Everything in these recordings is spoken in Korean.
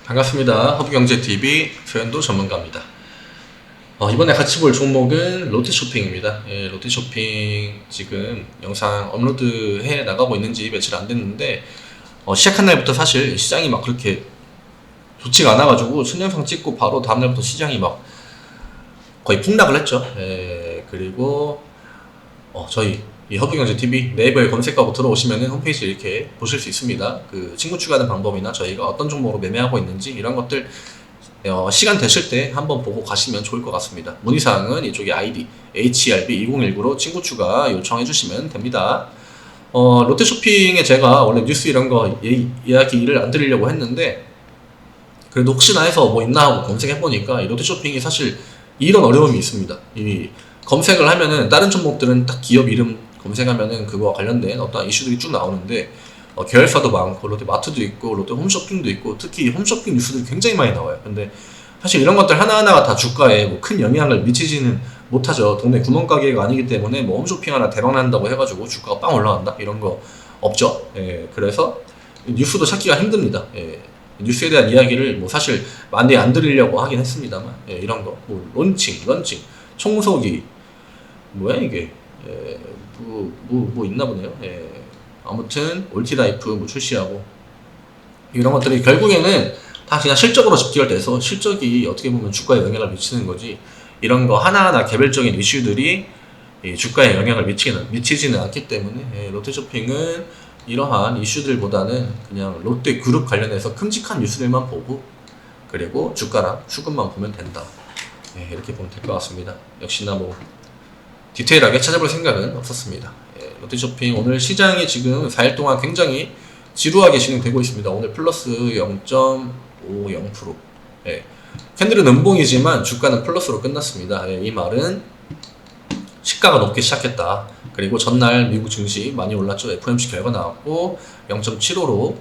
반갑습니다. 허브경제TV 최현도 전문가입니다. 이번에 같이 볼 종목은 롯데쇼핑입니다. 롯데쇼핑 지금 영상 업로드 해 나가고 있는지 며칠 안 됐는데 시작한 날부터 사실 시장이 막 그렇게 좋지가 않아가지고 천년상 찍고 바로 다음날부터 시장이 막 거의 폭락을 했죠. 그리고 저희 이 허브경제TV 네이버에 검색하고 들어오시면은 홈페이지 이렇게 보실 수 있습니다. 그 친구 추가하는 방법이나 저희가 어떤 종목으로 매매하고 있는지 이런 것들 시간 되실 때 한번 보고 가시면 좋을 것 같습니다. 문의사항은 이쪽에 ID HERB2019로 친구 추가 요청해 주시면 됩니다. 롯데쇼핑에 제가 원래 뉴스 이런 거 이야기를 안 드리려고 했는데 그래도 혹시나 해서 뭐 있나 하고 검색해 보니까 이 롯데쇼핑이 사실 이런 어려움이 있습니다. 이 검색을 하면은 다른 종목들은 딱 기업 이름 검색하면은 그거와 관련된 어떤 이슈들이 쭉 나오는데 계열사도 많고 롯데마트도 있고 롯데 홈쇼핑도 있고 특히 홈쇼핑 뉴스들이 굉장히 많이 나와요. 근데 사실 이런 것들 하나하나가 다 주가에 뭐 큰 영향을 미치지는 못하죠. 동네 구멍가게가 아니기 때문에 뭐 홈쇼핑 하나 대박 난다고 해가지고 주가가 빵 올라간다 이런 거 없죠. 그래서 뉴스도 찾기가 힘듭니다. 뉴스에 대한 이야기를 뭐 사실 많이 안 드리려고 하긴 했습니다만 이런 거 뭐 런칭 청소기 뭐야 이게 뭐 있나 보네요. 아무튼 올티라이프 뭐 출시하고 이런 것들이 결국에는 다 그냥 실적으로 집결돼서 실적이 어떻게 보면 주가에 영향을 미치는 거지 이런 거 하나하나 개별적인 이슈들이 이 주가에 영향을 미치지는 않기 때문에 롯데쇼핑은 이러한 이슈들보다는 그냥 롯데그룹 관련해서 큼직한 뉴스들만 보고 그리고 주가랑 수급만 보면 된다. 이렇게 보면 될 것 같습니다. 역시나 뭐 디테일하게 찾아볼 생각은 없었습니다. 롯데쇼핑 오늘 시장이 지금 4일 동안 굉장히 지루하게 진행되고 있습니다. 오늘 플러스 0.50%. 캔들은 음봉이지만 주가는 플러스로 끝났습니다. 이 말은 시가가 높게 시작했다. 그리고 전날 미국 증시 많이 올랐죠. FOMC 결과 나왔고 0.75로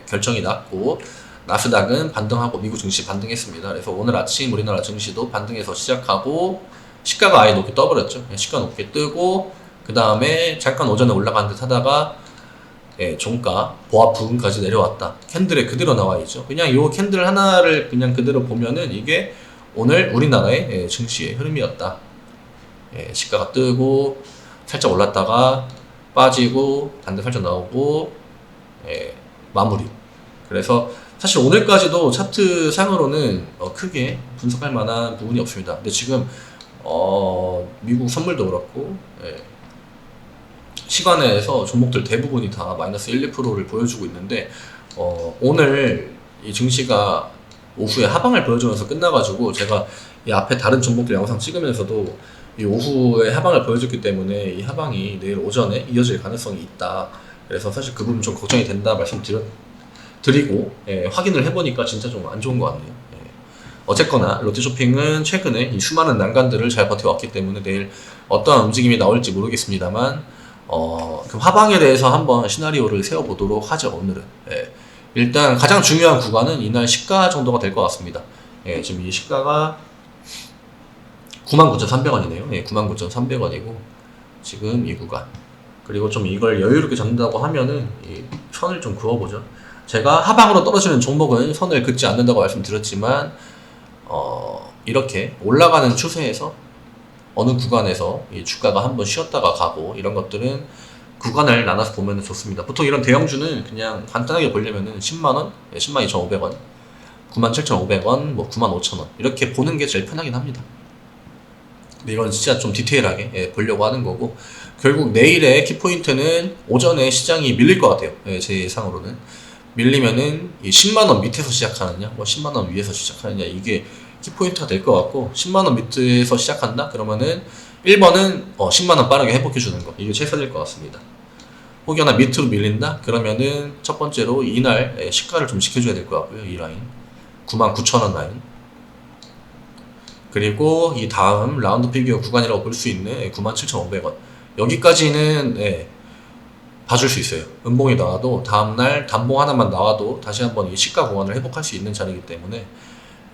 결정이 났고 나스닥은 반등하고 미국 증시 반등했습니다. 그래서 오늘 아침 우리나라 증시도 반등해서 시작하고 시가가 아예 높게 떠버렸죠. 시가 높게 뜨고 그 다음에 잠깐 오전에 올라간 듯 하다가 종가 보합 부근까지 내려왔다. 캔들에 그대로 나와 있죠. 그냥 이 캔들 하나를 그냥 그대로 보면은 이게 오늘 우리나라의 증시의 흐름이었다. 시가가 뜨고 살짝 올랐다가 빠지고 반대 살짝 나오고 마무리. 그래서 사실 오늘까지도 차트 상으로는 크게 분석할 만한 부분이 없습니다. 근데 지금 미국 선물도 그렇고 시간에서 종목들 대부분이 다 마이너스 1, 2%를 보여주고 있는데 오늘 이 증시가 오후에 하방을 보여주면서 끝나가지고 제가 이 앞에 다른 종목들 영상 찍으면서도 이 오후에 하방을 보여줬기 때문에 이 하방이 내일 오전에 이어질 가능성이 있다. 그래서 사실 그 부분 좀 걱정이 된다 말씀드리고 확인을 해보니까 진짜 좀 안 좋은 것 같네요. 어쨌거나 롯데쇼핑은 최근에 이 수많은 난관들을 잘 버텨왔기 때문에 내일 어떠한 움직임이 나올지 모르겠습니다만 그 하방에 대해서 한번 시나리오를 세워보도록 하죠. 오늘은 일단 가장 중요한 구간은 이날 시가 정도가 될 것 같습니다. 지금 이 시가가 99,300원이네요. 99,300원이고 지금 이 구간 그리고 좀 이걸 여유롭게 잡는다고 하면은 이 선을 좀 그어보죠. 제가 하방으로 떨어지는 종목은 선을 긋지 않는다고 말씀드렸지만 이렇게 올라가는 추세에서 어느 구간에서 이 주가가 한번 쉬었다가 가고 이런 것들은 구간을 나눠서 보면 좋습니다. 보통 이런 대형주는 그냥 간단하게 보려면은 10만원, 102,500원, 97,500원, 뭐 95,000원 이렇게 보는 게 제일 편하긴 합니다. 근데 이건 진짜 좀 디테일하게 보려고 하는 거고 결국 내일의 키포인트는 오전에 시장이 밀릴 것 같아요. 제 예상으로는 밀리면은 이 10만원 밑에서 시작하느냐 뭐 10만원 위에서 시작하느냐 이게 키포인트가 될 것 같고 10만원 밑에서 시작한다? 그러면은 1번은 10만원 빠르게 회복해주는 거 이게 최선일 것 같습니다. 혹여나 밑으로 밀린다? 그러면은 첫 번째로 이날 시가를 좀 지켜줘야 될 것 같고요. 이 라인 99,000원 라인 그리고 이 다음 라운드 피규어 구간이라고 볼 수 있는 97,500원 여기까지는 봐줄 수 있어요. 음봉이 나와도 다음날 단봉 하나만 나와도 다시 한번 이 시가 구간을 회복할 수 있는 자리이기 때문에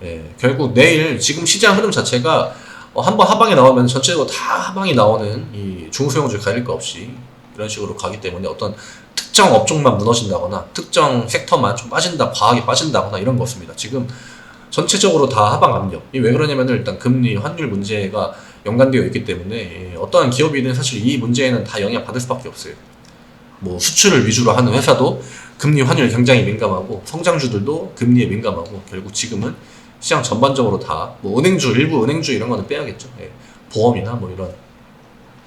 예, 결국 내일 지금 시장 흐름 자체가 한번 하방이 나오면 전체적으로 다 하방이 나오는 이 중소형주 가릴 거 없이 이런 식으로 가기 때문에 어떤 특정 업종만 무너진다거나 특정 섹터만 좀 빠진다, 과하게 빠진다거나 이런 거 없습니다. 지금 전체적으로 다 하방 압력. 이 왜 그러냐면 일단 금리, 환율 문제가 연관되어 있기 때문에 어떠한 기업이든 사실 이 문제에는 다 영향 받을 수밖에 없어요. 뭐 수출을 위주로 하는 회사도 금리, 환율 굉장히 민감하고 성장주들도 금리에 민감하고 결국 지금은 시장 전반적으로 다 뭐 은행주, 일부 은행주 이런 거는 빼야겠죠. 예. 보험이나 뭐 이런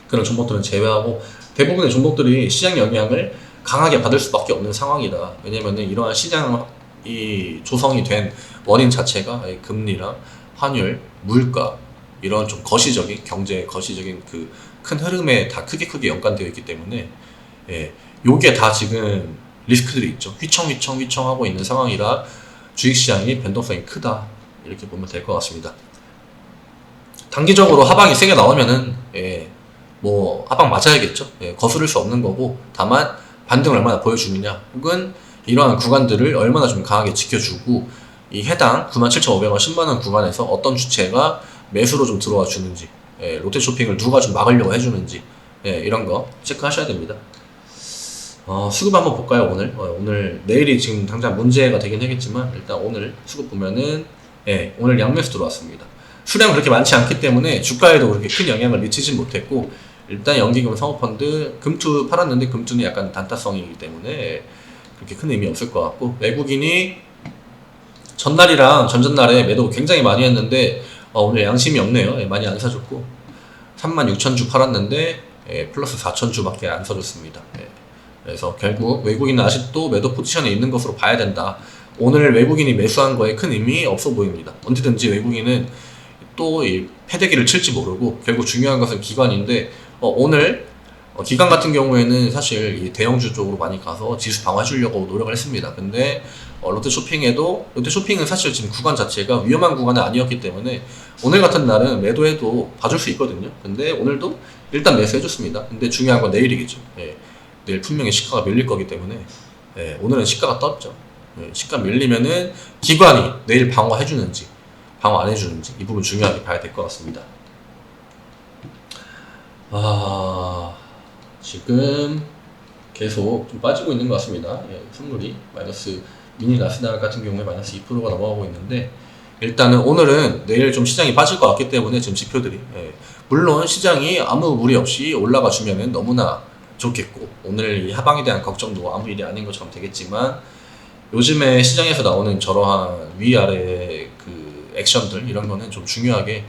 그런 종목들은 제외하고 대부분의 종목들이 시장 영향을 강하게 받을 수밖에 없는 상황이다. 왜냐면은 이러한 시장이 조성이 된 원인 자체가 금리랑 환율, 물가 이런 좀 거시적인 경제 거시적인 그 큰 흐름에 다 크게 연관되어 있기 때문에 예, 요게 다 지금 리스크들이 있죠. 휘청휘청 하고 있는 상황이라 주식시장이 변동성이 크다 이렇게 보면 될 것 같습니다. 단기적으로 하방이 세게 나오면은 예, 뭐 하방 맞아야겠죠. 예, 거스를 수 없는 거고 다만 반등을 얼마나 보여주느냐 혹은 이러한 구간들을 얼마나 좀 강하게 지켜주고 이 해당 97,500원 10만원 구간에서 어떤 주체가 매수로 좀 들어와 주는지 예, 롯데쇼핑을 누가 좀 막으려고 해주는지 예, 이런 거 체크하셔야 됩니다. 수급 한번 볼까요 오늘? 오늘 내일이 지금 당장 문제가 되긴 하겠지만 일단 오늘 수급 보면은 예, 오늘 양매수 들어왔습니다. 수량 그렇게 많지 않기 때문에 주가에도 그렇게 큰 영향을 미치진 못했고 일단 연기금 사모펀드 금투 팔았는데 금투는 약간 단타성이기 때문에 그렇게 큰 의미 없을 것 같고 외국인이 전날이랑 전전날에 매도 굉장히 많이 했는데 오늘 양심이 없네요. 예, 많이 안 사줬고 36,000주 팔았는데 예, 플러스 4,000주 밖에 안 사줬습니다. 예. 그래서 결국 외국인은 아직도 매도 포지션에 있는 것으로 봐야 된다. 오늘 외국인이 매수한 거에 큰 의미 없어 보입니다. 언제든지 외국인은 또 이 패대기를 칠지 모르고 결국 중요한 것은 기관인데 오늘 기관 같은 경우에는 사실 이 대형주 쪽으로 많이 가서 지수 방어해 주려고 노력을 했습니다. 근데 롯데쇼핑은 사실 지금 구간 자체가 위험한 구간은 아니었기 때문에 오늘 같은 날은 매도해도 봐줄 수 있거든요. 근데 오늘도 일단 매수해 줬습니다. 근데 중요한 건 내일이겠죠. 예. 내일 분명히 시가가 밀릴 거기 때문에 예. 오늘은 시가가 떴죠. 예. 시가 밀리면은 기관이 내일 방어해 주는지 방어 안 해주는지 이 부분 중요하게 봐야 될 것 같습니다. 지금 계속 좀 빠지고 있는 것 같습니다. 예, 선물이 마이너스 미니 나스닥 같은 경우에 마이너스 2%가 넘어가고 있는데 일단은 오늘은 내일 좀 시장이 빠질 것 같기 때문에 지금 지표들이 물론 시장이 아무 무리 없이 올라가 주면은 너무나 좋겠고 오늘 이 하방에 대한 걱정도 아무 일이 아닌 것처럼 되겠지만 요즘에 시장에서 나오는 저러한 위아래 그 액션들 이런 거는 좀 중요하게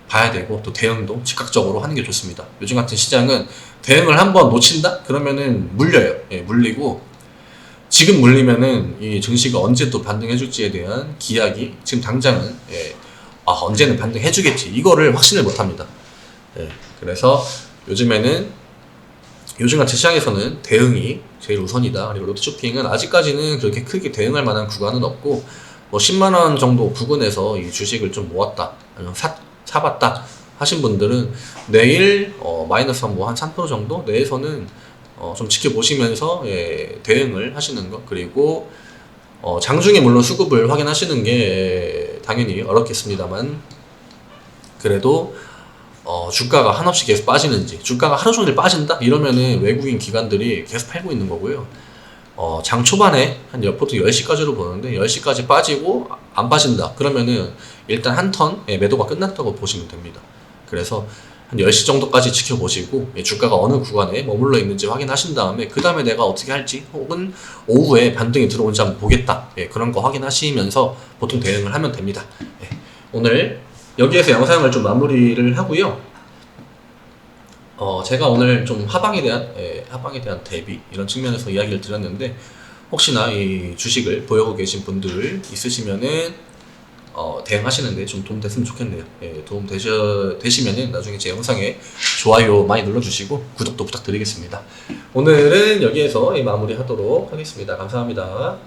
봐야 되고 또 대응도 즉각적으로 하는 게 좋습니다. 요즘 같은 시장은 대응을 한번 놓친다? 그러면은 물려요. 예, 물리고 지금 물리면은 이 증시가 언제 또 반등해줄지에 대한 기약이 지금 당장은 언제는 반등해주겠지 이거를 확신을 못합니다. 예, 그래서 요즘에는 요즘 같은 시장에서는 대응이 제일 우선이다. 그리고 롯데쇼핑은 아직까지는 그렇게 크게 대응할 만한 구간은 없고 뭐 10만원 정도 부근에서 이 주식을 좀 모았다 아니면 사봤다 하신 분들은 내일 마이너스 한 3% 정도 내에서는 좀 지켜보시면서 대응을 하시는 것 그리고 장중에 물론 수급을 확인하시는 게 당연히 어렵겠습니다만 그래도 주가가 한없이 계속 빠지는지 주가가 하루 종일 빠진다 이러면은 외국인 기관들이 계속 팔고 있는 거고요. 장 초반에 한 보통 10시까지로 보는데 10시까지 빠지고 안 빠진다 그러면은 일단 한 턴 매도가 끝났다고 보시면 됩니다. 그래서 한 10시 정도까지 지켜보시고 주가가 어느 구간에 머물러 있는지 확인하신 다음에 그 다음에 내가 어떻게 할지 혹은 오후에 반등이 들어온지 한번 보겠다 그런 거 확인하시면서 보통 대응을 하면 됩니다. 오늘 여기에서 영상을 좀 마무리를 하고요. 제가 오늘 좀 하방에 대한 대비 이런 측면에서 이야기를 드렸는데 혹시나 이 주식을 보유하고 계신 분들 있으시면은 대응하시는데 좀 도움 됐으면 좋겠네요. 도움 되시면은 나중에 제 영상에 좋아요 많이 눌러주시고 구독도 부탁드리겠습니다. 오늘은 여기에서 마무리하도록 하겠습니다. 감사합니다.